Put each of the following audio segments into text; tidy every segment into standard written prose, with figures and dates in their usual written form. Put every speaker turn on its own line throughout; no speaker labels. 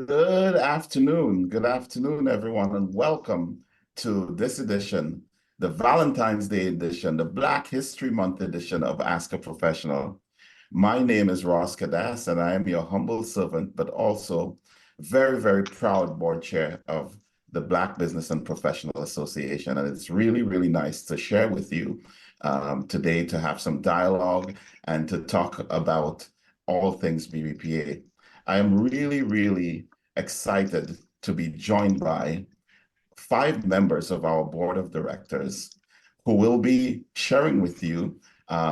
Good afternoon, everyone, and welcome to this edition, the Valentine's Day edition, the Black History Month edition of Ask a Professional. My name is Cadastre, and I am your humble servant, but also very, very proud board chair of the Black Business and Professional Association. And it's really, really nice to share with you today, to have some dialogue and to talk about all things BBPA. I am really, really excited to be joined by 5 members of our board of directors who will be sharing with you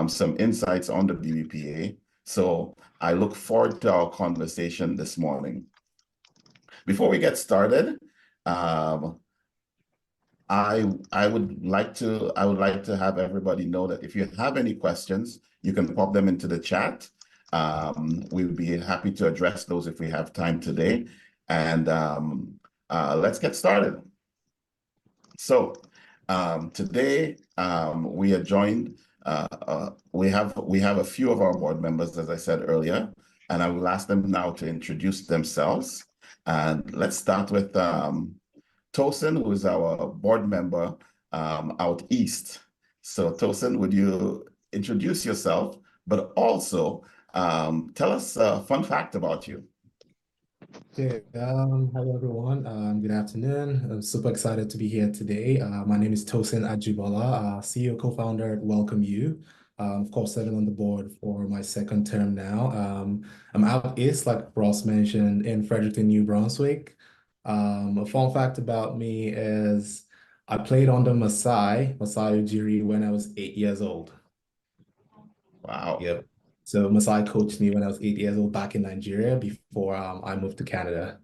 some insights on the BBPA. So I look forward to our conversation this morning. Before we get started, um, I would like to have everybody know that if you have any questions, you can pop them into the chat. We would be happy to address those if we have time today. And let's get started. So today we are joined. We have a few of our board members, as I said earlier, and I will ask them now to introduce themselves. And let's start with Tosin, who is our board member out east. So Tosin, would you introduce yourself, but also tell us a fun fact about you?
Okay, hello everyone. Good afternoon. I'm super excited to be here today. My name is Tosin Ajibola, CEO, co-founder at Welcome You. Of course, serving on the board for my second term now. I'm out east, like Ross mentioned, in Fredericton, New Brunswick. A fun fact about me is I played under Masai Ujiri when I was 8 years old.
Wow.
Yep. So Masai coached me when I was 8 years old back in Nigeria before I moved to Canada.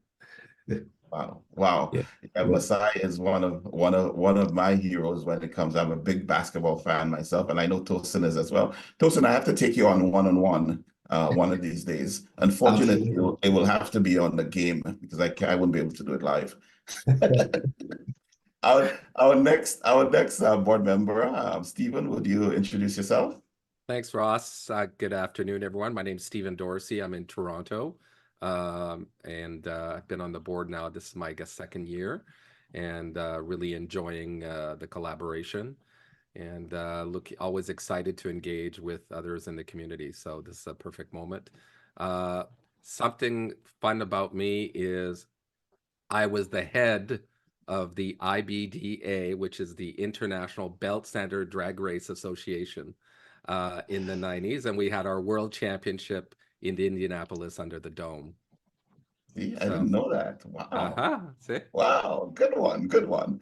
Wow. Wow.
Yeah.
Yeah,
Yeah.
Masai is one of my heroes when it comes. I'm a big basketball fan myself, and I know Tosin is as well. Tosin, I have to take you on one-on-one one of these days. Unfortunately,
Absolutely.
it will have to be on the game because I wouldn't be able to do it live. Our next board member, Stephen, would you introduce yourself?
Thanks, Ross. Good afternoon, everyone. My name is Stephen Dorsey. I'm in Toronto, and I've been on the board now. This is my, I guess, second year, and really enjoying the collaboration, and always excited to engage with others in the community. So this is a perfect moment. Uh, Something fun about me is I was the head of the IBDA, which is the International Belt Standard Drag Race Association, in the 90s, and we had our world championship in Indianapolis under the dome.
See, I
So,
didn't know that. Wow.
see?
Wow. Good one. Good one.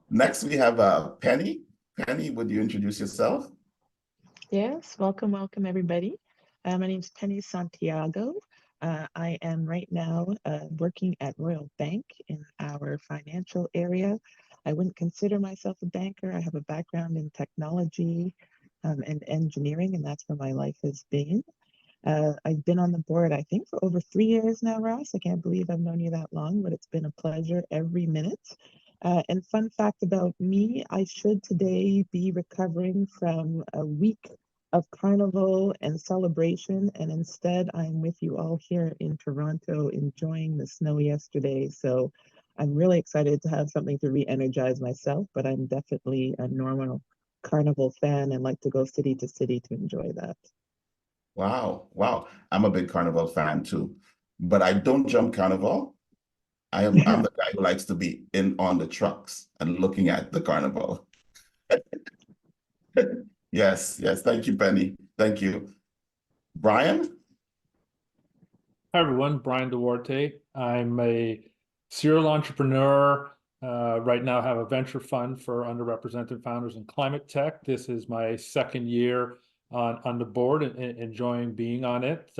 Next, we have Pennie. Pennie, would you introduce yourself?
Yes, welcome everybody. My name is Pennie Santiago. I am right now working at Royal Bank in our financial area. I wouldn't consider myself a banker. I have a background in technology and engineering, and that's where my life has been. I've been on the board, I think, for over 3 years now, Ross. I can't believe I've known you that long, but it's been a pleasure every minute. And fun fact about me, I should today be recovering from a week of carnival and celebration, and instead I'm with you all here in Toronto enjoying the snow yesterday. So I'm really excited to have something to re-energize myself, but I'm definitely a normal carnival fan and like to go city to city to enjoy that.
Wow. Wow. I'm a big Carnival fan too, but I don't jump Carnival. I'm the guy who likes to be in on the trucks and looking at the Carnival. Yes. Yes. Thank you, Pennie. Thank you. Bryan?
Hi everyone, Bryan Duarte. I'm a serial entrepreneur. Right now, I have a venture fund for underrepresented founders in climate tech. This is my second year on the board and enjoying being on it.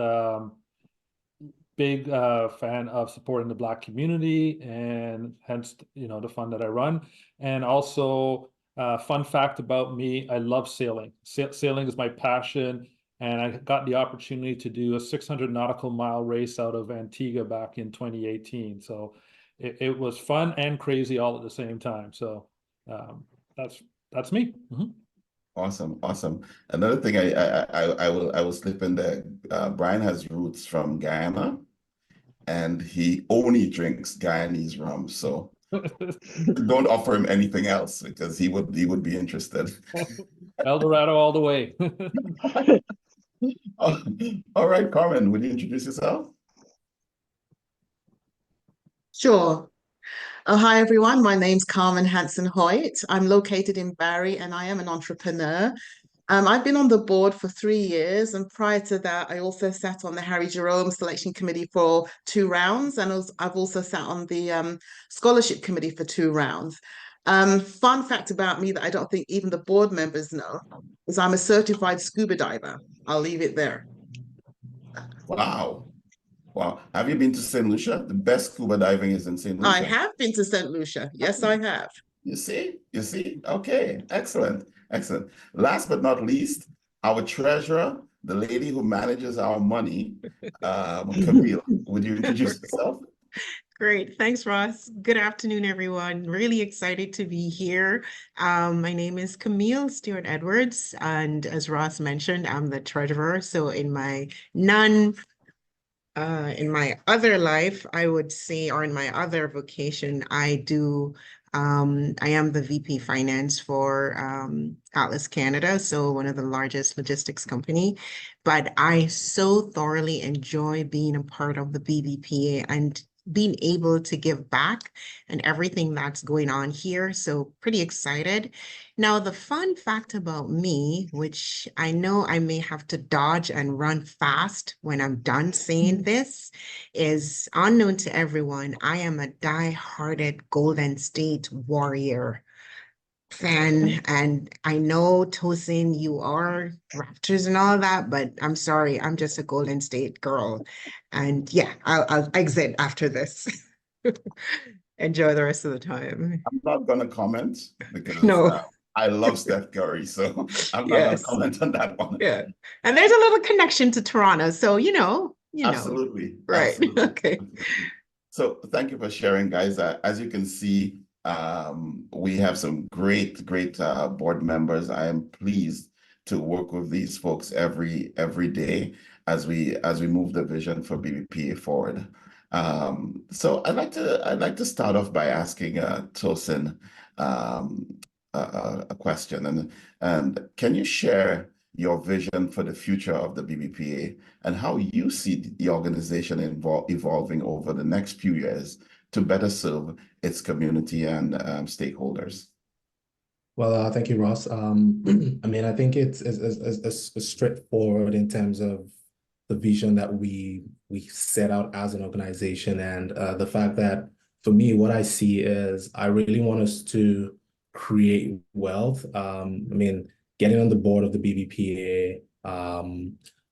Big fan of supporting the Black community, and hence the fund that I run. And also, fun fact about me: I love sailing. Sailing is my passion. And I got the opportunity to do a 600 nautical mile race out of Antigua back in 2018. So it was fun and crazy all at the same time. So um, that's me.
Awesome. Awesome. Another thing I will slip in there. Bryan has roots from Guyana. and he only drinks Guyanese rum. So don't offer him anything else because he would be interested.
El Dorado all the way.
All right, Carmen, would you introduce yourself?
Sure. Hi, everyone. My name's Carmen Hanson-Hoyte. I'm located in Barry and I am an entrepreneur. I've been on the board for 3 years, and prior to that, I also sat on the Harry Jerome selection committee for 2 rounds, and I've also sat on the scholarship committee for 2 rounds. Fun fact about me that I don't think even the board members know is I'm a certified scuba diver. I'll leave it there.
Wow. Wow. Have you been to St. Lucia? The best scuba diving is in St. Lucia.
I have been to St. Lucia. Yes, I have.
You see? Okay, excellent, excellent. Last but not least, our treasurer, the lady who manages our money, Camille, would you introduce yourself?
Great. Thanks, Ross. Good afternoon, everyone. Really excited to be here. My name is Camille Stewart Edwards, and as Ross mentioned, I'm the treasurer. So in my other life, I would say, or in my other vocation, I am the VP Finance for Atlas Canada, so one of the largest logistics company. But I so thoroughly enjoy being a part of the BBPA and being able to give back and everything that's going on here. So pretty excited. Now, the fun fact about me, which I know I may have to dodge and run fast when I'm done saying this, is unknown to everyone. I am a die-hearted Golden State Warrior fan, and I know, Tosin, you are Raptors and all that, but I'm sorry, I'm just a Golden State girl. And yeah, I'll exit after this. Enjoy the rest of the time.
I'm not going to comment because
No.
I love Steph Curry, so I'm not going to comment on that one.
Yeah. And there's a little connection to Toronto, so you know.
Absolutely.
Right.
Absolutely.
Okay.
So thank you for sharing, guys. As you can see, we have some great board members. I am pleased to work with these folks every day as we move the vision for BBPA forward. So I'd like to start off by asking Tosin a question, and can you share your vision for the future of the BBPA and how you see the organization evolving over the next few years to better serve its community and stakeholders?
Well, thank you, Ross. I mean, I think it's straightforward in terms of the vision that we set out as an organization, and the fact that for me, what I see is I really want us to create wealth. I mean, getting on the board of the BBPA,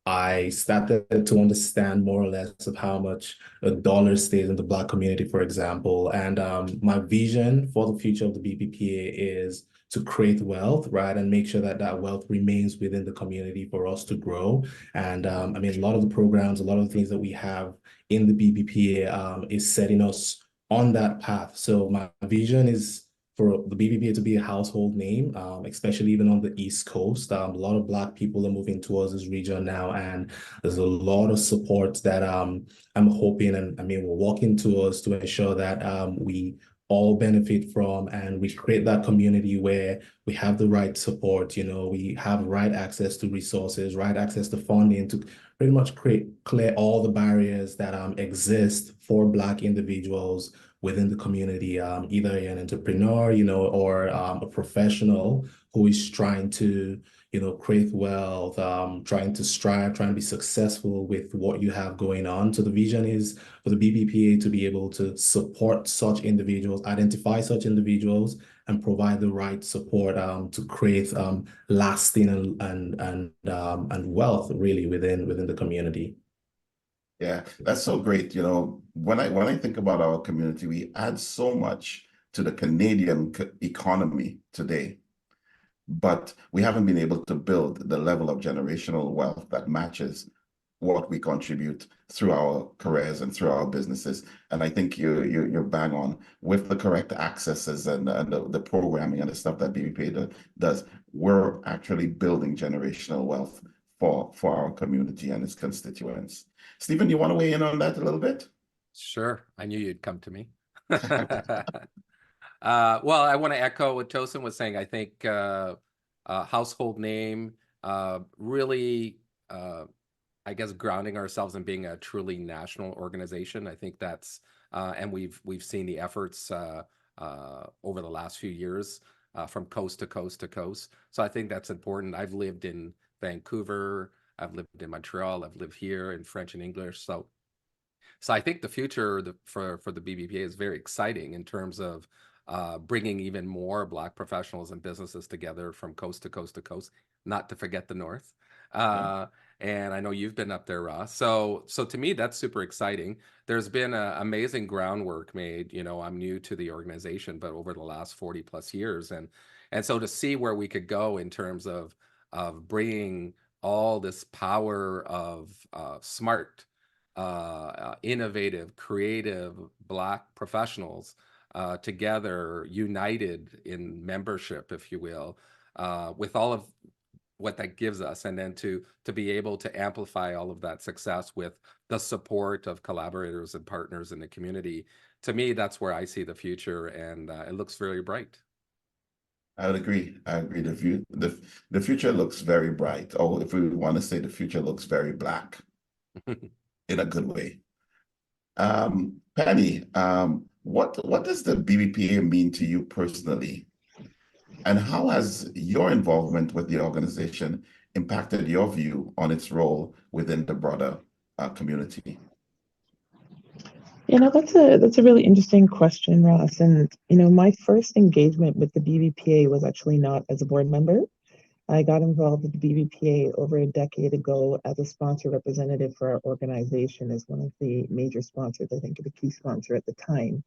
I started to understand more or less of how much a dollar stays in the Black community, for example. And my vision for the future of the BBPA is to create wealth, right, and make sure that that wealth remains within the community for us to grow. And I mean, a lot of the programs, a lot of the things that we have in the BBPA is setting us on that path. So my vision is for the BBPA to be a household name, especially even on the East Coast. A lot of Black people are moving towards this region now, and there's a lot of support that I'm hoping, and I mean, we're working towards to ensure that we all benefit from, and we create that community where we have the right support, we have right access to resources, right access to funding to pretty much clear all the barriers that exist for Black individuals within the community, either an entrepreneur, or a professional who is trying to, create wealth, trying to strive, trying to be successful with what you have going on. So the vision is for the BBPA to be able to support such individuals, identify such individuals, and provide the right support to create lasting and wealth really within the community.
Yeah, that's so great. When I think about our community, we add so much to the Canadian economy today, but we haven't been able to build the level of generational wealth that matches what we contribute through our careers and through our businesses. And I think you're bang on with the correct accesses and the programming and the stuff that BBPA does. We're actually building generational wealth for our community and its constituents. Stephen, you want to weigh in on that a little bit?
Sure, I knew you'd come to me. Well, I want to echo what Tosin was saying. I think household name, really, I guess, grounding ourselves in being a truly national organization. I think that's, and we've seen the efforts over the last few years from coast to coast to coast. So I think that's important. I've lived in Vancouver, I've lived in Montreal, I've lived here in French and English. So I think the future for the BBPA is very exciting in terms of bringing even more Black professionals and businesses together from coast to coast to coast, not to forget the North. And I know you've been up there, Ross. So to me, that's super exciting. There's been amazing groundwork made. You know, I'm new to the organization, but over the last 40 plus years. And so to see where we could go in terms of bringing all this power of smart, innovative, creative Black professionals together, united in membership, if you will, with all of what that gives us, and then to be able to amplify all of that success with the support of collaborators and partners in the community. To me, that's where I see the future, and it looks very bright.
I would agree. I agree. The future looks very bright. Or if we want to say the future looks very Black in a good way. Pennie, what does the BBPA mean to you personally? And how has your involvement with the organization impacted your view on its role within the broader community?
You know, that's a really interesting question, Ross. And you know, my first engagement with the BBPA was actually not as a board member. I got involved with the BBPA over a decade ago as a sponsor representative for our organization, as one of the major sponsors, I think the key sponsor at the time.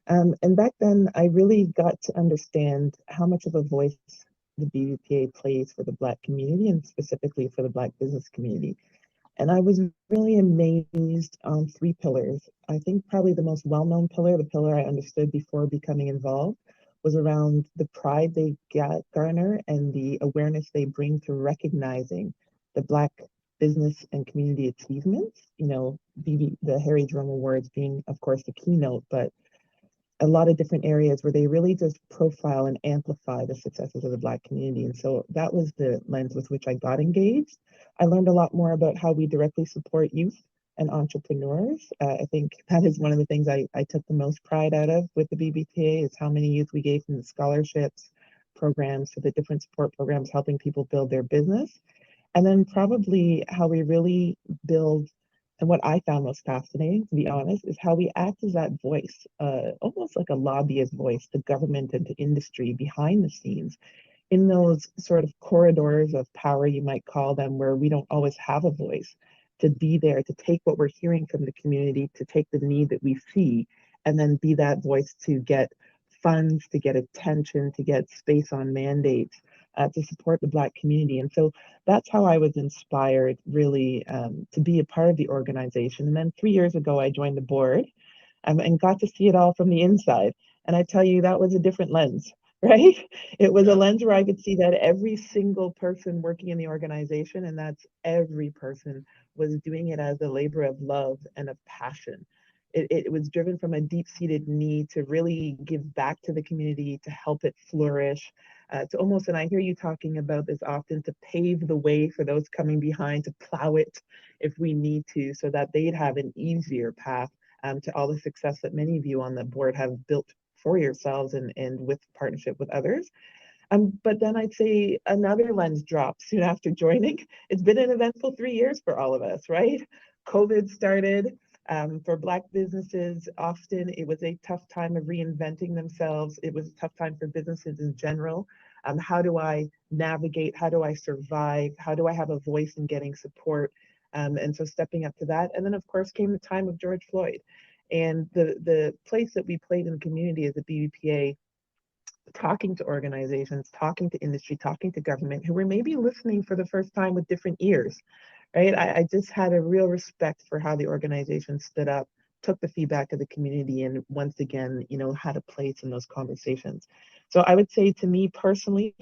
And back then, I really got to understand how much of a voice the BBPA plays for the Black community, and specifically for the Black business community. And I was really amazed on three pillars. I think probably the most well-known pillar, the pillar I understood before becoming involved, was around the pride they garner and the awareness they bring to recognizing the Black business and community achievements. You know, the Harry Drum Awards being, of course, the keynote, but a lot of different areas where they really just profile and amplify the successes of the Black community. And so that was the lens with which I got engaged. I learned a lot more about how we directly support youth and entrepreneurs. I think that is one of the things I took the most pride out of with the BBPA, is how many youth we gave from the scholarships programs to the different support programs helping people build their business. And then probably how we really build, and what I found most fascinating, to be honest, is how we act as that voice, almost like a lobbyist voice to government and to industry behind the scenes, in those sort of corridors of power, you might call them, where we don't always have a voice, to be there, to take what we're hearing from the community, to take the need that we see, and then be that voice to get funds, to get attention, to get space on mandates, to support the Black community. And so that's how I was inspired, really, to be a part of the organization. And then 3 years ago, I joined the board and got to see it all from the inside. And I tell you, that was a different lens, right? It was a lens where I could see that every single person working in the organization, and that's every person, was doing it as a labor of love and of passion. It was driven from a deep-seated need to really give back to the community, to help it flourish, to almost, and I hear you talking about this often, to pave the way for those coming behind, to plow it if we need to, so that they'd have an easier path to all the success that many of you on the board have built for yourselves and with partnership with others. But then I'd say another lens dropped soon after joining. It's been an eventful 3 years for all of us, right? COVID started. For Black businesses, often it was a tough time of reinventing themselves. It was a tough time for businesses in general. How do I navigate? How do I survive? How do I have a voice in getting support? And so stepping up to that. And then, of course, came the time of George Floyd. And the place that we played in the community as a BBPA, talking to organizations, talking to industry, talking to government, who were maybe listening for the first time with different ears, right? I just had a real respect for how the organization stood up, took the feedback of the community, and once again, you know, had a place in those conversations. So I would say, to me personally,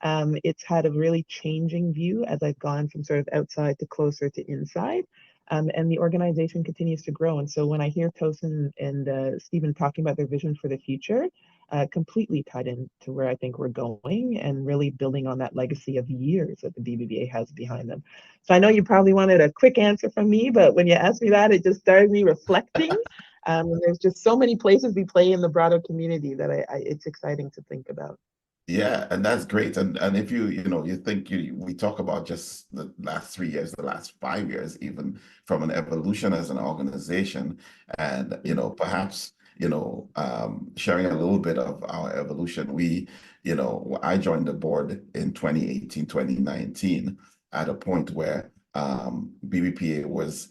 it's had a really changing view as I've gone from sort of outside to closer to inside. And the organization continues to grow. And so when I hear Tosin and Stephen talking about their vision for the future, completely tied into where I think we're going and really building on that legacy of years that the BBPA has behind them. So I know you probably wanted a quick answer from me, but when you asked me that, it just started me reflecting. There's just so many places we play in the broader community that it's exciting to think about.
Yeah, and that's great. And if you think we talk about just the last 3 years, the last 5 years, even from an evolution as an organization, and perhaps sharing a little bit of our evolution. I joined the board in 2018, 2019, at a point where BBPA was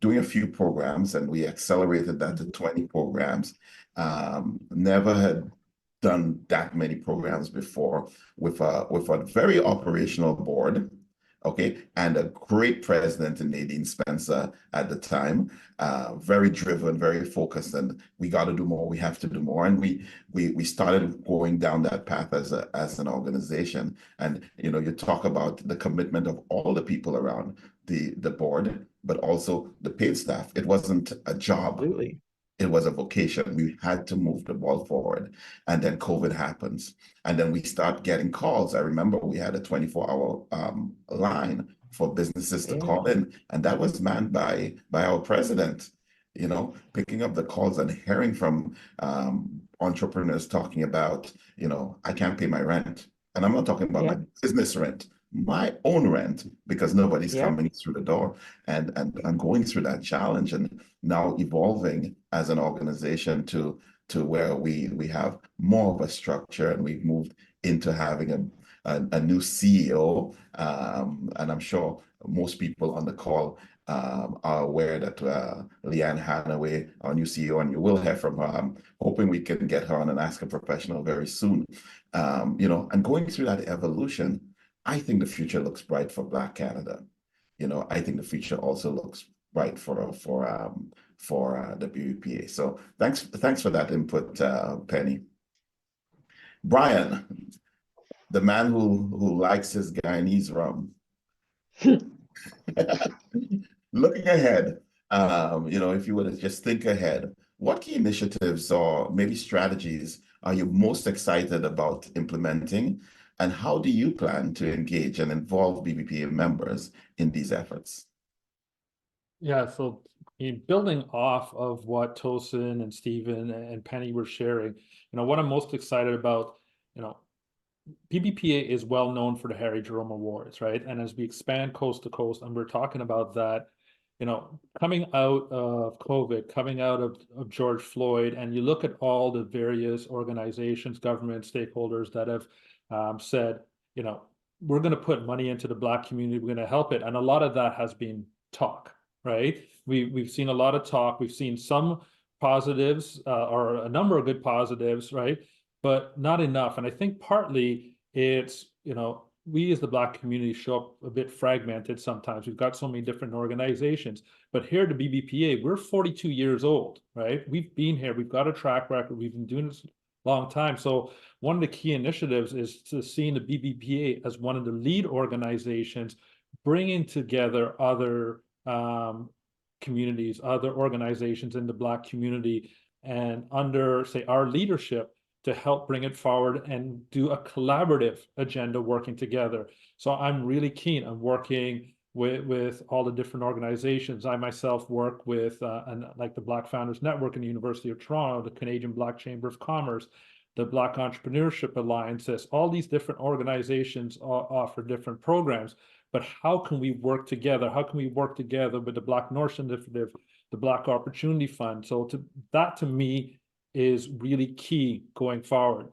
doing a few programs, and we accelerated that to 20 programs. Never had done that many programs before, with a very operational board, okay, and a great president in Nadine Spencer at the time, very driven, very focused, and we got to do more. We have to do more, and we started going down that path as an organization. And you talk about the commitment of all the people around the board, but also the paid staff. It wasn't a job.
Absolutely.
It was a vocation. We had to move the ball forward. And then COVID happens. And then we start getting calls. I remember we had a 24-hour line for businesses to call in. And that was manned by our president, picking up the calls and hearing from entrepreneurs talking about, I can't pay my rent. And I'm not talking about my business rent, my own rent, because nobody's coming through the door, and going through that challenge, and now evolving as an organization to where we have more of a structure, and we've moved into having a new CEO, and I'm sure most people on the call are aware that Leanne Hanaway, our new CEO, and you will hear from her. I'm hoping we can get her on and Ask a Professional very soon. And going through that evolution, I think the future looks bright for Black Canada. I think the future also looks bright for the BBPA. So thanks for that input, Pennie. Bryan, the man who likes his Guyanese rum. Looking ahead, if you were to just think ahead, what key initiatives or maybe strategies are you most excited about implementing? And how do you plan to engage and involve BBPA members in these efforts?
Yeah, so building off of what Tosin and Stephen and Pennie were sharing, what I'm most excited about, BBPA is well known for the Harry Jerome Awards, right? And as we expand coast to coast, and we're talking about that, coming out of COVID, coming out of George Floyd, and you look at all the various organizations, government stakeholders that have said, we're going to put money into the Black community, we're going to help it. And a lot of that has been talk, right? We've seen a lot of talk. We've seen some positives or a number of good positives, right? But not enough. And I think partly it's, we as the Black community show up a bit fragmented sometimes. We've got so many different organizations. But here at the BBPA, we're 42 years old, right? We've been here. We've got a track record. We've been doing this a long time. So one of the key initiatives is to seeing the BBPA as one of the lead organizations, bringing together other communities, other organizations in the Black community, and under, say, our leadership, to help bring it forward and do a collaborative agenda working together. So I'm really keen on working with all the different organizations. I myself work with like the Black Founders Network in the University of Toronto, the Canadian Black Chamber of Commerce, the Black Entrepreneurship Alliances. All these different organizations offer different programs, but how can we work together? How can we work together with the Black North Initiative, the Black Opportunity Fund? So that to me is really key going forward.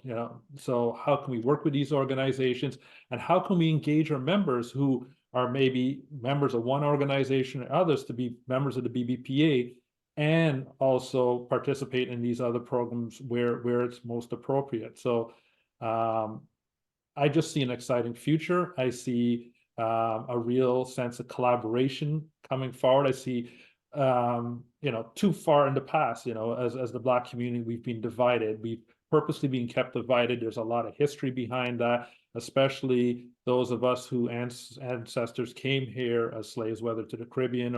So how can we work with these organizations, and how can we engage our members who are maybe members of one organization or others to be members of the BBPA, and also participate in these other programs where it's most appropriate. So I just see an exciting future. I see a real sense of collaboration coming forward. I see too far in the past, as the Black community, we've been divided. We've purposely been kept divided. There's a lot of history behind that, especially those of us who ancestors came here as slaves, whether to the Caribbean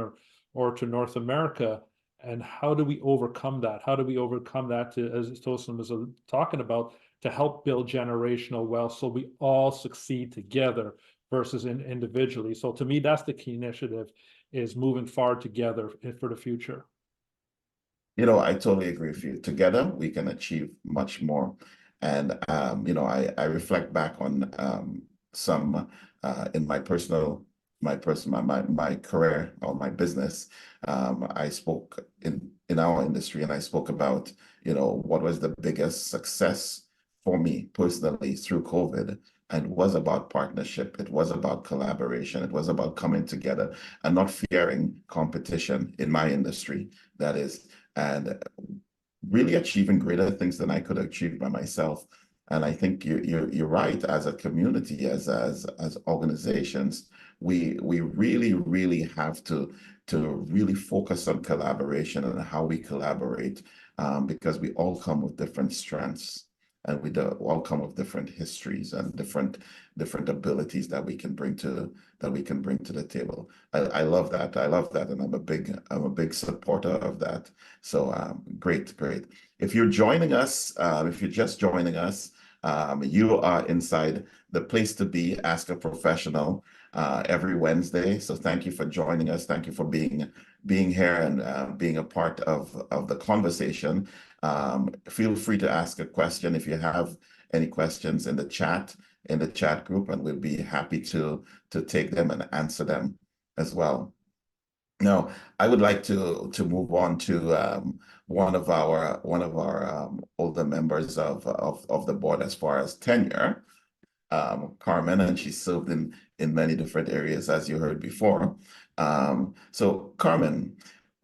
or to North America. And how do we overcome that? How do we overcome that, to, as Tosin was talking about, to help build generational wealth so we all succeed together versus individually? So to me, that's the key initiative, is moving forward together for the future.
You know, I totally agree with you. Together, we can achieve much more. And, you know, I reflect back on some in my career or my business. I spoke in our industry, and I spoke about, you know, what was the biggest success for me personally through COVID. And it was about partnership. It was about collaboration. It was about coming together and not fearing competition in my industry, that is, and really achieving greater things than I could achieve by myself. And I think you're right. As a community, as organizations, we really have to really focus on collaboration and how we collaborate, because we all come with different strengths, and we all come with different histories and different abilities that we can bring to the table. I love that. I love that, and I'm a big supporter of that. So great. If you're joining us, if you're just joining us, you are inside the place to be, Ask a Professional, every Wednesday. So thank you for joining us. Thank you for being here and being a part of the conversation. Feel free to ask a question if you have any questions in the chat group, and we'll be happy to take them and answer them as well. Now, I would like to move on to one of our older members of the board as far as tenure, Carmen, and she served in many different areas, as you heard before. So Carmen,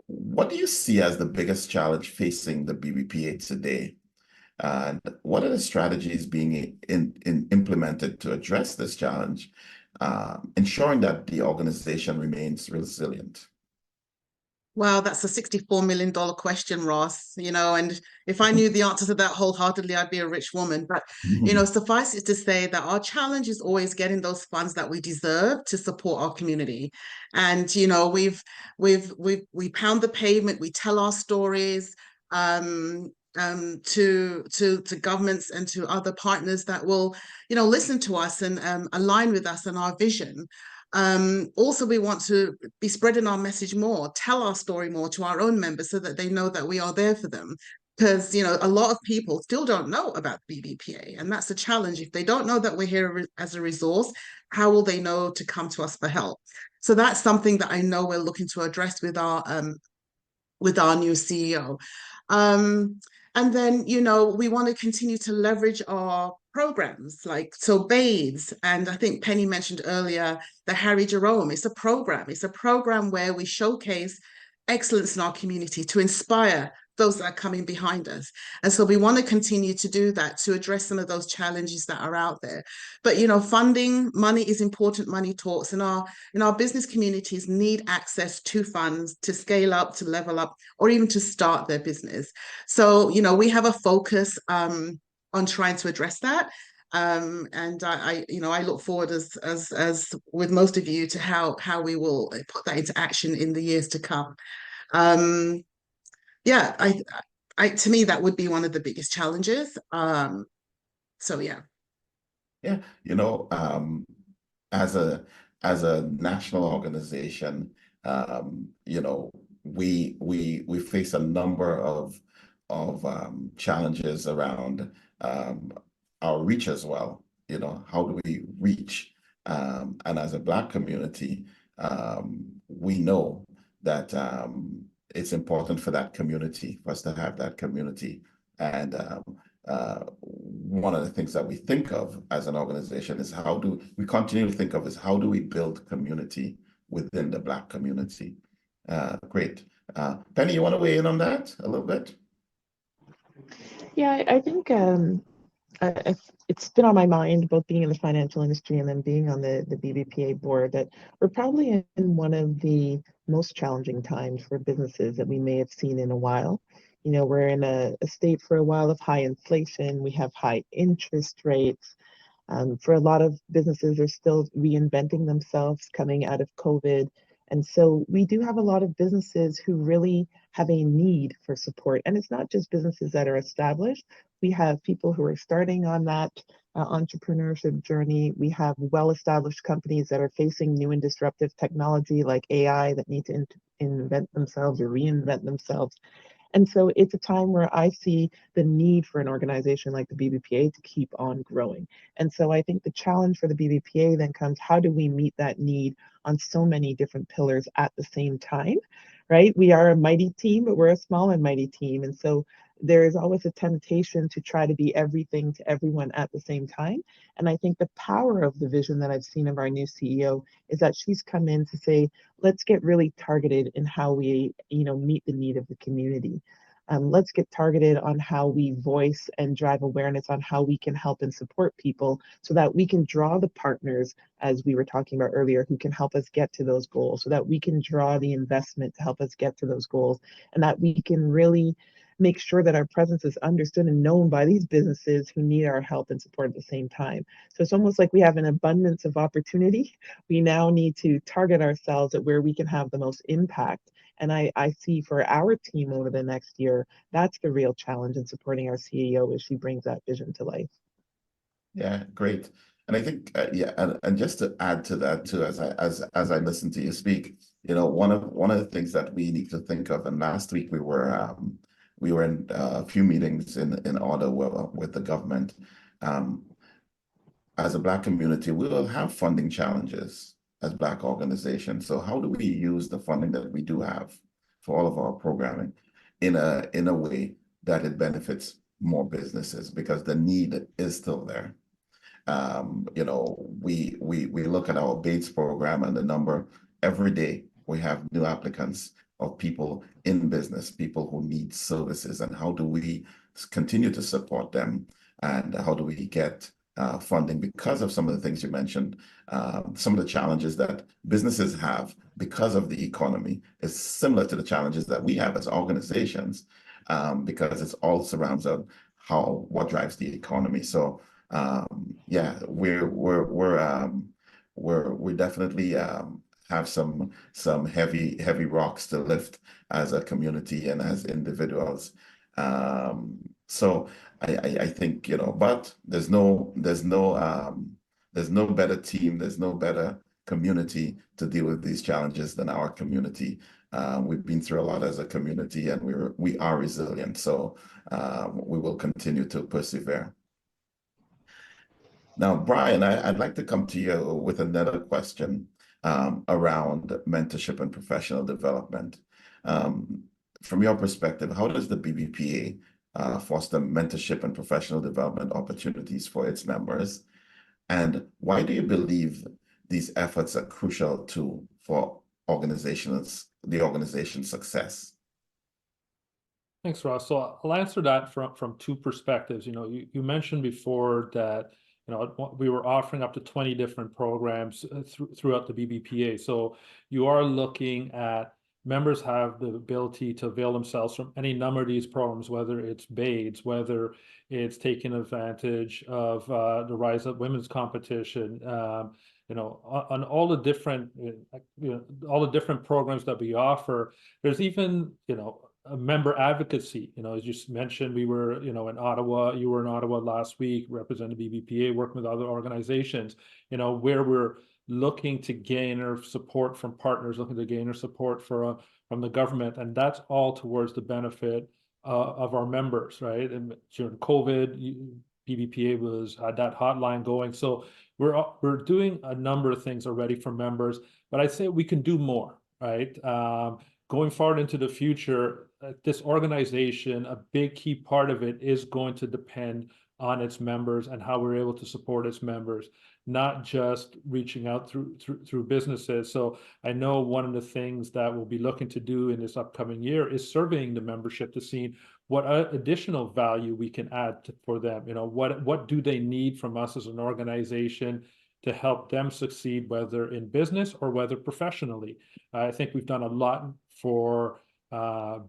what do you see as the biggest challenge facing the BBPA today? And what are the strategies being implemented to address this challenge, ensuring that the organization remains resilient?
Wow, that's a $64 million question, Ross, you know, and if I knew the answer to that wholeheartedly, I'd be a rich woman. But, you know, suffice it to say that our challenge is always getting those funds that we deserve to support our community. And, you know, we pound the pavement, we tell our stories, to governments and to other partners that will, you know, listen to us and align with us and our vision. Also, we want to be spreading our message more, tell our story more to our own members so that they know that we are there for them. Because, you know, a lot of people still don't know about BBPA, and that's a challenge. If they don't know that we're here as a resource, how will they know to come to us for help? So that's something that I know we're looking to address with our new CEO. And then, you know, we want to continue to leverage our programs like BAIDS. And I think Pennie mentioned earlier the Harry Jerome. It's a program where we showcase excellence in our community to inspire those that are coming behind us. And so we want to continue to do that to address some of those challenges that are out there. But, you know, funding, money is important, money talks, and our business communities need access to funds to scale up, to level up, or even to start their business. So, you know, we have a focus on trying to address that. And I look forward as with most of you to how we will put that into action in the years to come. Yeah, to me, that would be one of the biggest challenges. So yeah.
Yeah, you know, as a national organization, you know, we face a number of challenges around our reach as well. You know, how do we reach? And as a Black community, we know that it's important for that community, for us to have that community. And one of the things that we think of as an organization is how do we build community within the Black community? Great. Pennie, you want to weigh in on that a little bit?
Yeah, I think it's been on my mind, both being in the financial industry and then being on the BBPA board, that we're probably in one of the most challenging times for businesses that we may have seen in a while. You know, we're in a state for a while of high inflation. We have high interest rates. For a lot of businesses, they're still reinventing themselves coming out of COVID. And so we do have a lot of businesses who really have a need for support. And it's not just businesses that are established. We have people who are starting on that entrepreneurship journey. We have well-established companies that are facing new and disruptive technology like AI that need to invent themselves or reinvent themselves. And so it's a time where I see the need for an organization like the BBPA to keep on growing. And so I think the challenge for the BBPA then comes, how do we meet that need on so many different pillars at the same time, right? We are a mighty team, but we're a small and mighty team. And so there is always a temptation to try to be everything to everyone at the same time. And I think the power of the vision that I've seen of our new CEO is that she's come in to say, let's get really targeted in how we, meet the need of the community. Let's get targeted on how we voice and drive awareness on how we can help and support people so that we can draw the partners, as we were talking about earlier, who can help us get to those goals, so that we can draw the investment to help us get to those goals, and that we can really make sure that our presence is understood and known by these businesses who need our help and support at the same time. So it's almost like we have an abundance of opportunity. We now need to target ourselves at where we can have the most impact. And I see for our team over the next year, that's the real challenge in supporting our CEO as she brings that vision to life.
Yeah, great. And I think, and just to add to that too, as I listen to you speak, one of the things that we need to think of, and last week we were in a few meetings in Ottawa with the government. As a Black community, we will have funding challenges as Black organizations. So how do we use the funding that we do have for all of our programming in a way that it benefits more businesses, because the need is still there. We look at our Bates program and the number every day. We have new applicants of people in business, people who need services, and how do we continue to support them, and how do we get funding because of some of the things you mentioned. Some of the challenges that businesses have because of the economy is similar to the challenges that we have as organizations, because it's all surrounds of what drives the economy. So we definitely have some heavy rocks to lift as a community and as individuals. So I think, but there's no better team, there's no better community to deal with these challenges than our community. We've been through a lot as a community, and we are resilient. So we will continue to persevere. Now, Bryan, I'd like to come to you with another question around mentorship and professional development. From your perspective, how does the BBPA foster mentorship and professional development opportunities for its members? And why do you believe these efforts are crucial for the organization's success?
Thanks, Ross. So I'll answer that from two perspectives. You mentioned before that we were offering up to 20 different programs throughout the BBPA. So you are looking at members have the ability to avail themselves from any number of these programs, whether it's BAIDS, whether it's taking advantage of the rise of women's competition, on all the different programs that we offer. There's even, a member advocacy. As you mentioned, we were, in Ottawa. You were in Ottawa last week, representing BBPA, working with other organizations, where we're looking to gain our support from partners, looking to gain our support from the government, and that's all towards the benefit of our members, right? And during COVID, BBPA had that hotline going, so we're doing a number of things already for members, but I'd say we can do more, right? Going forward into the future, this organization, a big key part of it is going to depend on its members and how we're able to support its members, not just reaching out through businesses. So I know one of the things that we'll be looking to do in this upcoming year is surveying the membership to see what additional value we can add for them. What do they need from us as an organization to help them succeed, whether in business or whether professionally. I think we've done a lot for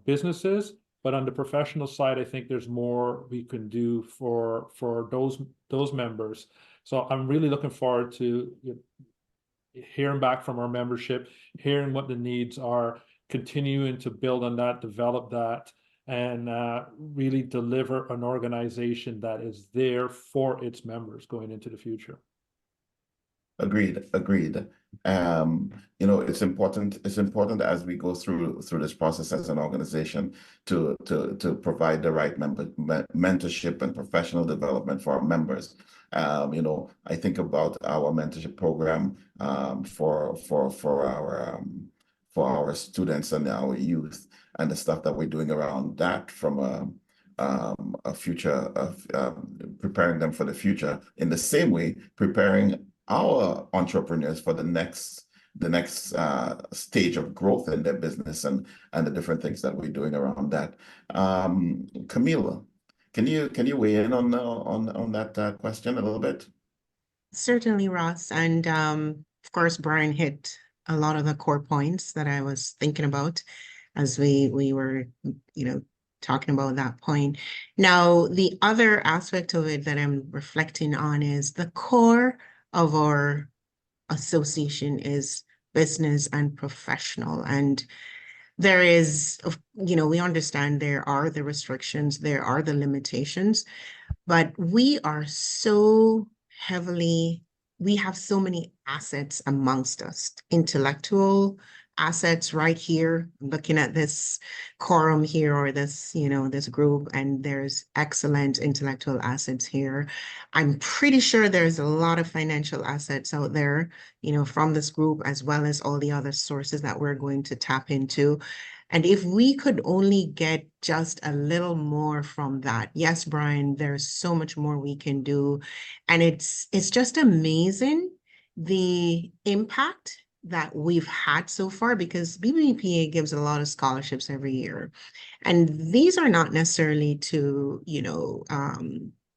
businesses, but on the professional side, I think there's more we can do for those members. So I'm really looking forward to hearing back from our membership, hearing what the needs are, continuing to build on that, develop that, and really deliver an organization that is there for its members going into the future.
Agreed. It's important as we go through this process as an organization to provide the right mentorship and professional development for our members. I think about our mentorship program for our students and our youth, and the stuff that we're doing around that from a future of preparing them for the future, in the same way preparing our entrepreneurs for the next stage of growth in their business and the different things that we're doing around that. Camila, can you weigh in on that question a little bit?
Certainly, Ross. And of course, Bryan hit a lot of the core points that I was thinking about as we were, talking about that point. Now, the other aspect of it that I'm reflecting on is the core of our association is business and professional. And there is, we understand there are the restrictions, there are the limitations, but we are so we have so many assets amongst us, intellectual assets right here, looking at this quorum here or this, this group, and there's excellent intellectual assets here. I'm pretty sure there's a lot of financial assets out there, from this group, as well as all the other sources that we're going to tap into. And if we could only get just a little more from that, yes, Bryan, there's so much more we can do. And it's just amazing the impact that we've had so far, because BBPA gives a lot of scholarships every year. And these are not necessarily to,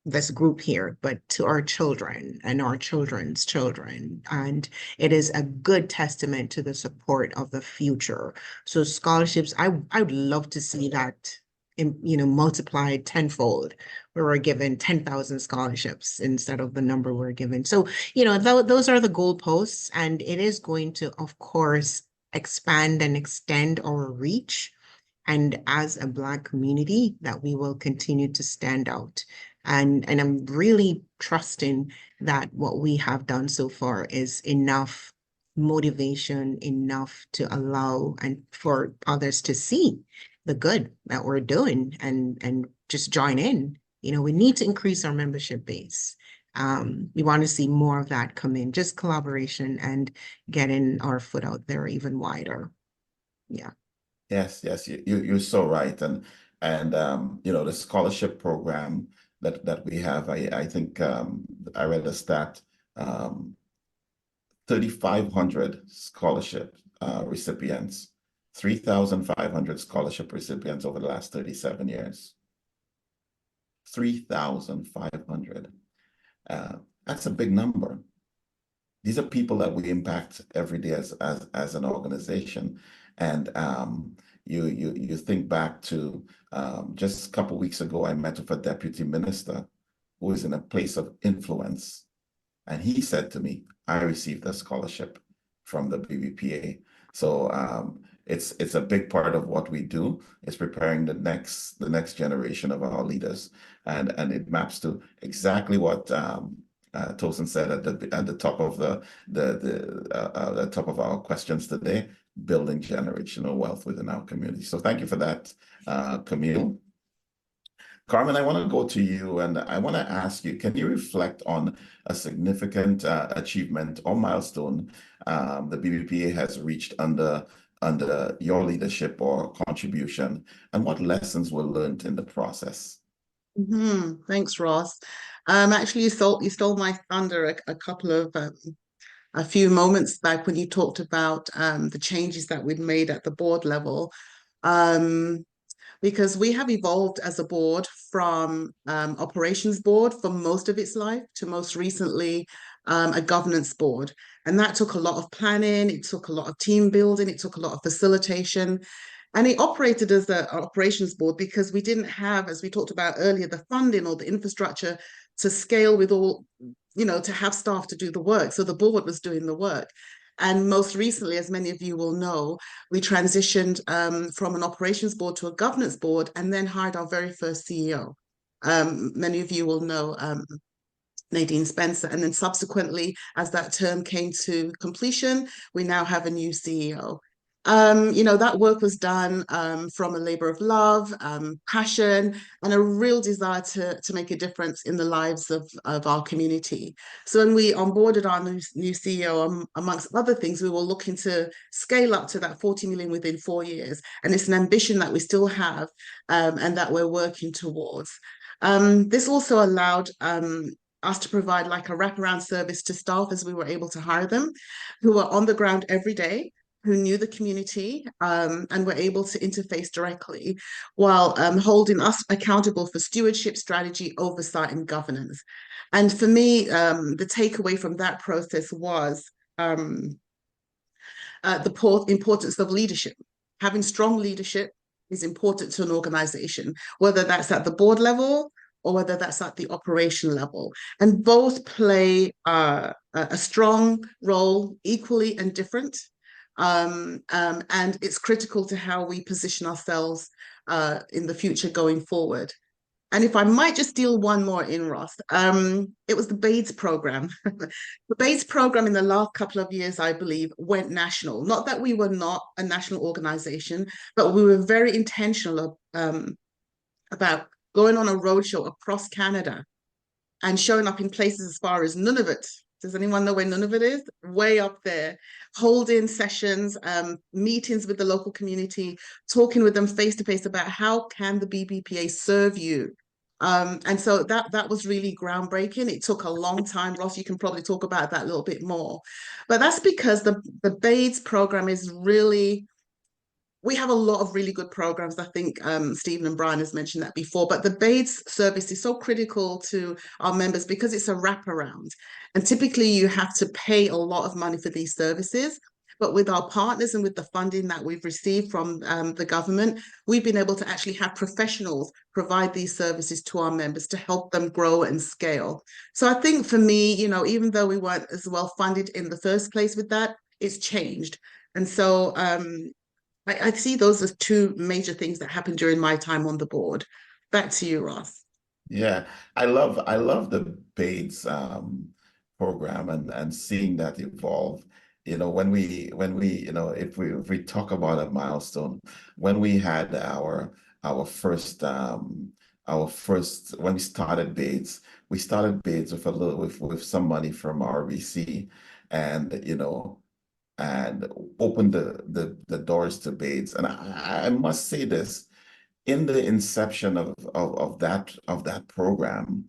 this group here, but to our children and our children's children. And it is a good testament to the support of the future. So scholarships, I would love to see that, multiplied tenfold, where we're given 10,000 scholarships instead of the number we're given. So, those are the goalposts, and it is going to, of course, expand and extend our reach. And as a Black community, that we will continue to stand out. And I'm really trusting that what we have done so far is enough motivation, enough to allow and for others to see the good that we're doing and just join in. We need to increase our membership base. We want to see more of that come in, just collaboration and getting our foot out there even wider. Yeah.
Yes, you're so right. And the scholarship program that we have, I think I read a stat, 3,500 scholarship recipients, 3,500 scholarship recipients over the last 37 years. 3,500. That's a big number. These are people that we impact every day as an organization. And you think back to just a couple of weeks ago, I met with a deputy minister who is in a place of influence. And he said to me, I received a scholarship from the BBPA. So it's a big part of what we do, is preparing the next generation of our leaders. And it maps to exactly what Tosin said at the top of the top of our questions today: building generational wealth within our community. So thank you for that, Camille. Carmen, I want to go to you, and I want to ask you, can you reflect on a significant achievement or milestone the BBPA has reached under your leadership or contribution, and what lessons were learned in the process?
Thanks, Ross. Actually, you stole my thunder a couple of a few moments back when you talked about the changes that we'd made at the board level, because we have evolved as a board from operations board for most of its life to most recently a governance board. And that took a lot of planning, it took a lot of team building, it took a lot of facilitation. And it operated as an operations board because we didn't have, as we talked about earlier, the funding or the infrastructure to scale with all to have staff to do the work. So the board was doing the work. And most recently, as many of you will know, we transitioned from an operations board to a governance board and then hired our very first CEO. Many of you will know Nadine Spencer. And then subsequently, as that term came to completion, we now have a new CEO. That work was done from a labor of love, passion, and a real desire to make a difference in the lives of our community. So when we onboarded our new CEO, amongst other things, we were looking to scale up to that 40 million within 4 years. And it's an ambition that we still have and that we're working towards. This also allowed us to provide like a wraparound service to staff as we were able to hire them, who were on the ground every day, who knew the community and were able to interface directly while holding us accountable for stewardship, strategy, oversight, and governance. And for me, the takeaway from that process was the importance of leadership. Having strong leadership is important to an organization, whether that's at the board level or whether that's at the operation level. And both play a strong role, equally and different. And it's critical to how we position ourselves in the future going forward. And if I might just steal one more in, Ross, it was the BADES program. The BADES program in the last couple of years, I believe, went national. Not that we were not a national organization, but we were very intentional about going on a roadshow across Canada and showing up in places as far as Nunavut. Does anyone know where Nunavut is? Way up there, holding sessions, meetings with the local community, talking with them face to face about how can the BBPA serve you. And so that was really groundbreaking. It took a long time. Ross, you can probably talk about that a little bit more. But that's because the BADES program is really, we have a lot of really good programs. I think Stephen and Bryan has mentioned that before, but the BADES service is so critical to our members because it's a wraparound. And typically you have to pay a lot of money for these services. But with our partners and with the funding that we've received from the government, we've been able to actually have professionals provide these services to our members to help them grow and scale. So I think for me, even though we weren't as well funded in the first place with that, it's changed. And so I see those as two major things that happened during my time on the board. Back to you, Ross.
Yeah, I love the BADES program and seeing that evolve. When we if we talk about a milestone, when we had our first when we started BADES with some money from RBC, and and opened the doors to BADES. And I must say this, in the inception of that program,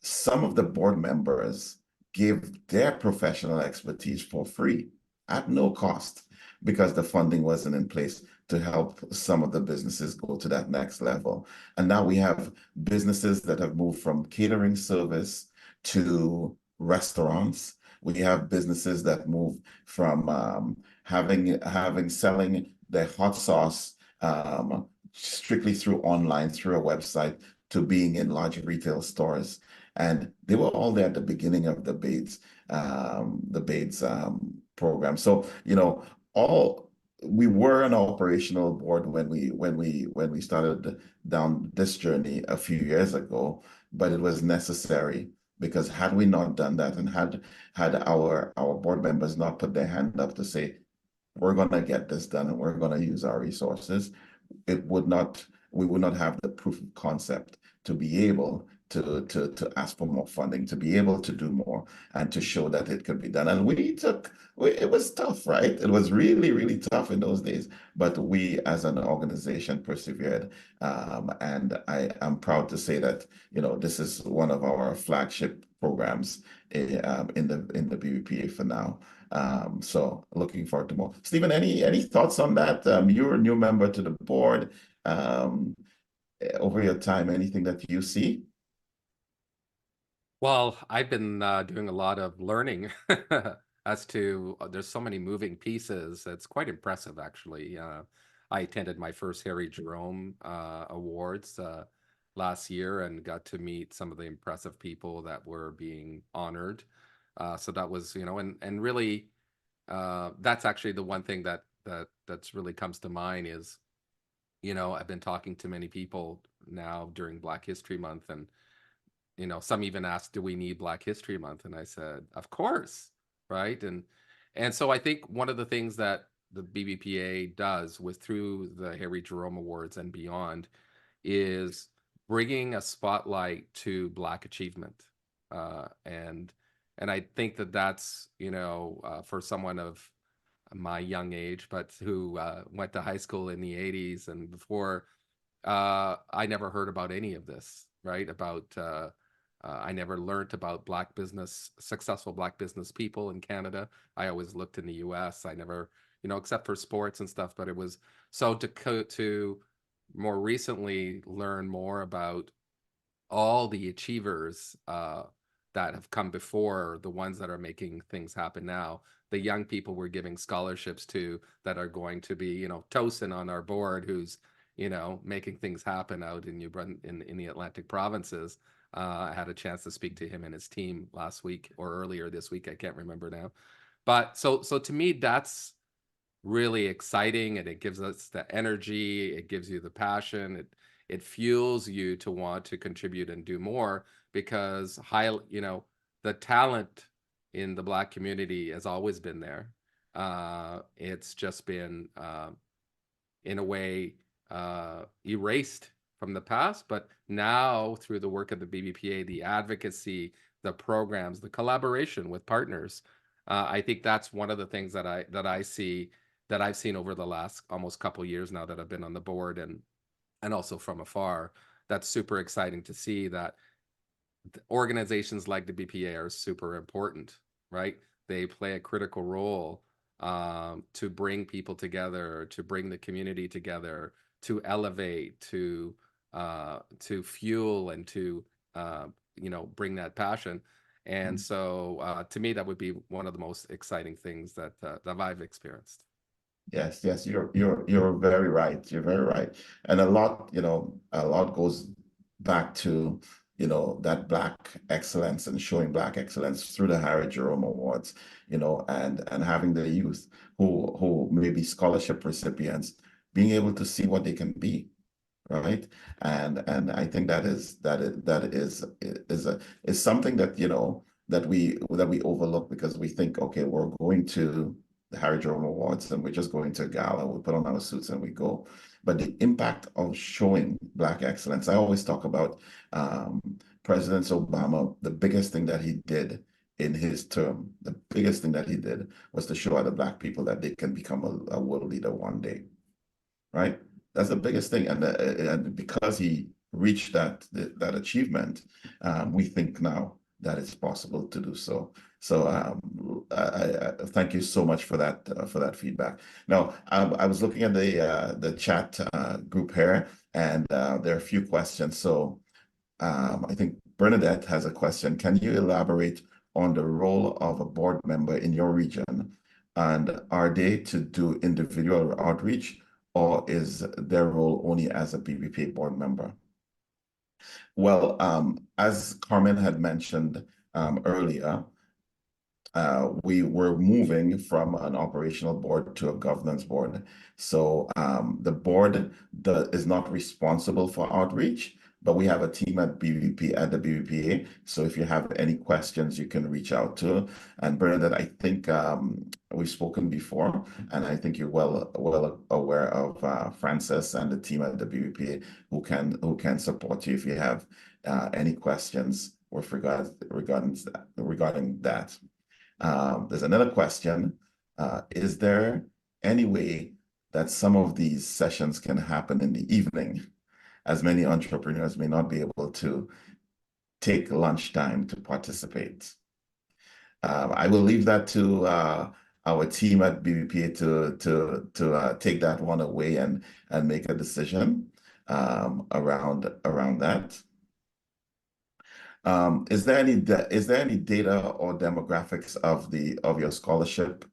some of the board members gave their professional expertise for free at no cost because the funding wasn't in place to help some of the businesses go to that next level. And now we have businesses that have moved from catering service to restaurants. We have businesses that move from selling their hot sauce strictly through online, through a website, to being in large retail stores. And they were all there at the beginning of the BADES program. So, we were an operational board when we started down this journey a few years ago, but it was necessary, because had we not done that, and had our board members not put their hand up to say, we're going to get this done and we're going to use our resources, we would not have the proof of concept to be able to ask for more funding, to be able to do more, and to show that it could be done. And it was tough, right? It was really, really tough in those days, but we as an organization persevered. And I am proud to say that, this is one of our flagship programs in the BBPA for now. So looking forward to more. Stephen, any thoughts on that? You're a new member to the board. Over your time, anything that you see?
Well, I've been doing a lot of learning as to there's so many moving pieces. It's quite impressive, actually. I attended my first Harry Jerome Awards last year and got to meet some of the impressive people that were being honored. So that was, and really, that's actually the one thing that's really comes to mind is, I've been talking to many people now during Black History Month, and some even asked, do we need Black History Month? And I said, of course, right? And so I think one of the things that the BBPA does through the Harry Jerome Awards and beyond is bringing a spotlight to Black achievement. And I think that's, for someone of my young age, but who went to high school in the 80s and before, I never heard about any of this, right? I never learned about successful Black business people in Canada. I always looked in the US. I never, except for sports and stuff, but it was so to more recently learn more about all the achievers that have come before, the ones that are making things happen now. The young people we're giving scholarships to that are going to be, Tosin on our board, who's, making things happen out in the Atlantic provinces. I had a chance to speak to him and his team last week or earlier this week. I can't remember now. But so to me, that's really exciting, and it gives us the energy. It gives you the passion. It fuels you to want to contribute and do more because the talent in the Black community has always been there. It's just been in a way erased from the past, but now through the work of the BBPA, the advocacy, the programs, the collaboration with partners, I think that's one of the things that I see, that I've seen over the last almost couple years now that I've been on the board and also from afar. That's super exciting to see that organizations like the BPA are super important, right? They play a critical role to bring people together, to bring the community together, to elevate, to fuel, and to bring that passion. And so to me, that would be one of the most exciting things that I've experienced.
Yes, you're very right. You're very right. And a lot goes back to, that Black excellence and showing Black excellence through the Harry Jerome Awards, and having the youth who may be scholarship recipients being able to see what they can be, right? And I think that is something that that we overlook because we think, okay, we're going to the Harry Jerome Awards and we're just going to a gala, we put on our suits and we go. But the impact of showing Black excellence, I always talk about President Obama. The biggest thing that he did in his term, the biggest thing that he did was to show other Black people that they can become a world leader one day, right? That's the biggest thing, and because he reached that achievement, we think now that it's possible to do so. So I thank you so much for that feedback. Now I was looking at the chat group here, and there are a few questions. So I think Bernadette has a question. Can you elaborate on the role of a board member in your region, and are they to do individual outreach, or is their role only as a BBPA board member? Well, as Carmen had mentioned earlier, we were moving from an operational board to a governance board. So the board is not responsible for outreach, but we have a team at the BBPA. So if you have any questions, you can reach out to. And Bernadette, I think we've spoken before, and I think you're well aware of Francis and the team at the BBPA who can support you if you have any questions with regarding that. There's another question. Is there any way that some of these sessions can happen in the evening, as many entrepreneurs may not be able to take lunchtime to participate? I will leave that to our team at BBPA to take that one away and make a decision around that. Is there any data or demographics of your scholarship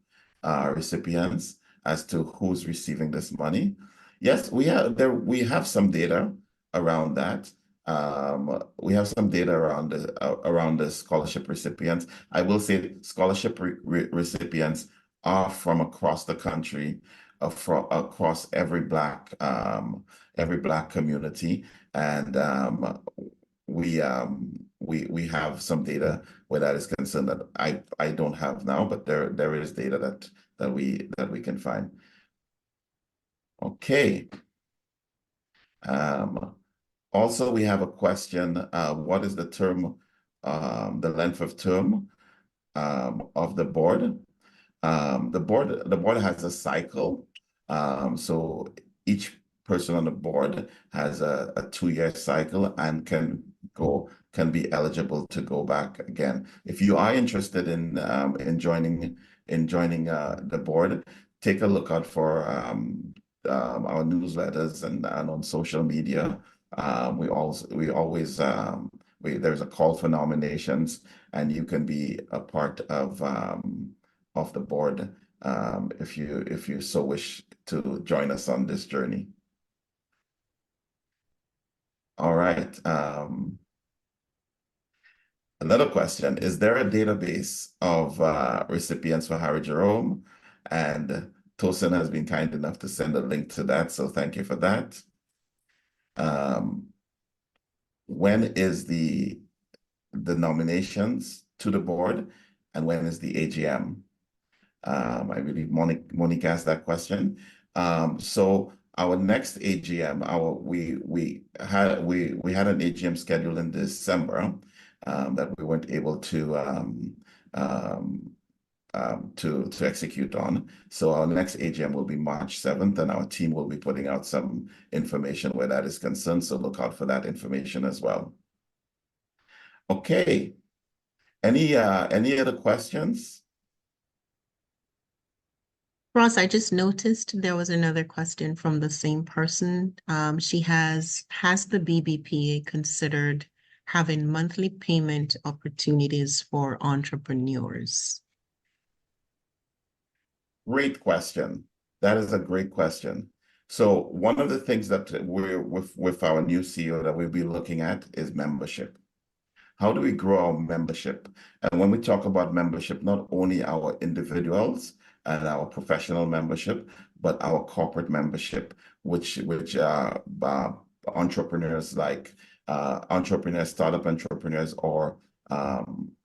recipients as to who's receiving this money? Yes, we have some data around that. we have some data around the scholarship recipients. I will say scholarship recipients are from across the country, across every Black community, and we have some data where that is concerned that I don't have now, but there is data that we can find. Okay. Also, we have a question. What is the term, the length of term of the board? The board has a cycle. So each person on the board has a 2-year cycle and can be eligible to go back again. If you are interested in joining the board, take a look out for our newsletters and on social media. There's a call for nominations, and you can be a part of the board if you so wish to join us on this journey. All right. Another question: is there a database of recipients for Harry Jerome? And Tosin has been kind enough to send a link to that, so thank you for that. When is the nominations to the board, and when is the AGM? I believe Monique asked that question. So our next AGM, we had an AGM scheduled in December that we weren't able to execute on. So our next AGM will be March 7th, and our team will be putting out some information where that is concerned. So look out for that information as well. Okay. Any other questions?
Ross, I just noticed there was another question from the same person. She has the BBPA considered having monthly payment opportunities for entrepreneurs?
Great question. That is a great question. So one of the things that we're with our new CEO that we'll be looking at is membership. How do we grow our membership? And when we talk about membership, not only our individuals and our professional membership, but our corporate membership, which are entrepreneurs like startup entrepreneurs, or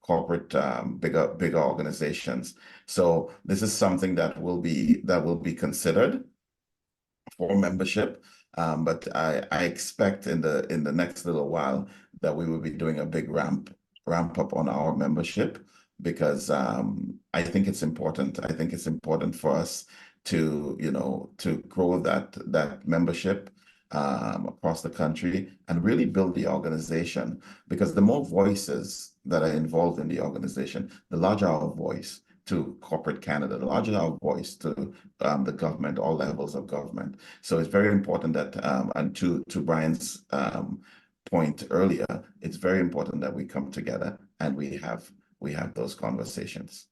corporate bigger organizations. So this is something that will be considered for membership. But I expect in the next little while that we will be doing a big ramp up on our membership, because I think it's important. I think it's important for us to grow that membership across the country and really build the organization, because the more voices that are involved in the organization, the larger our voice to corporate Canada, the larger our voice to the government, all levels of government. So it's very important that, and to Bryan's point earlier, it's very important that we come together and we have those conversations.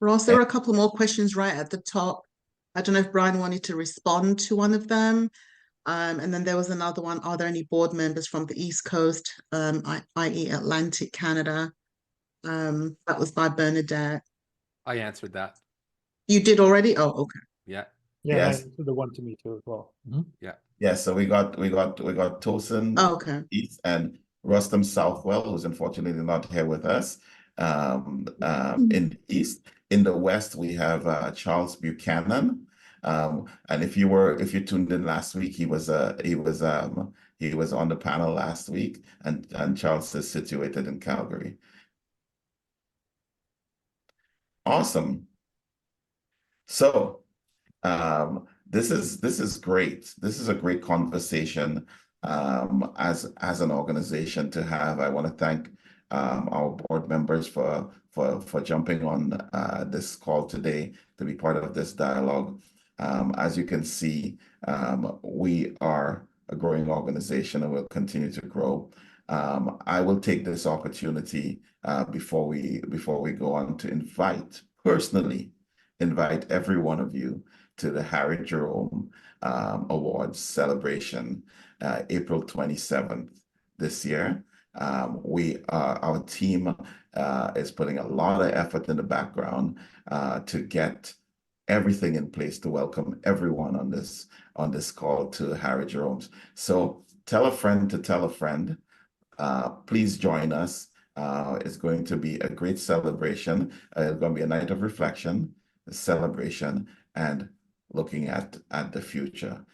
Ross, there were a couple more questions right at the top. I don't know if Bryan wanted to respond to one of them. And then there was another one. Are there any board members from the East Coast, i.e. Atlantic Canada? That was by Bernadette.
I answered that.
You did already? Oh, okay.
Yeah.
Yeah,
Yes.
the one to me too as well. Mm-hmm.
Yeah.
Yeah, so we got Tosin
Oh, okay.
East and Rustam Southwell, who's unfortunately not here with us. In the East. In the West, we have Charles Buchanan. And if you tuned in last week, he was on the panel last week, and Charles is situated in Calgary. Awesome. So this is great. This is a great conversation as an organization to have. I want to thank our board members for jumping on this call today to be part of this dialogue. As you can see, we are a growing organization and will continue to grow. I will take this opportunity before we go on to personally invite every one of you to the Harry Jerome Awards celebration, April 27th this year. Our team is putting a lot of effort in the background to get everything in place to welcome everyone on this call to Harry Jerome's. So tell a friend to tell a friend. Please join us. It's going to be a great celebration. It's going to be a night of reflection, a celebration, and looking at the future.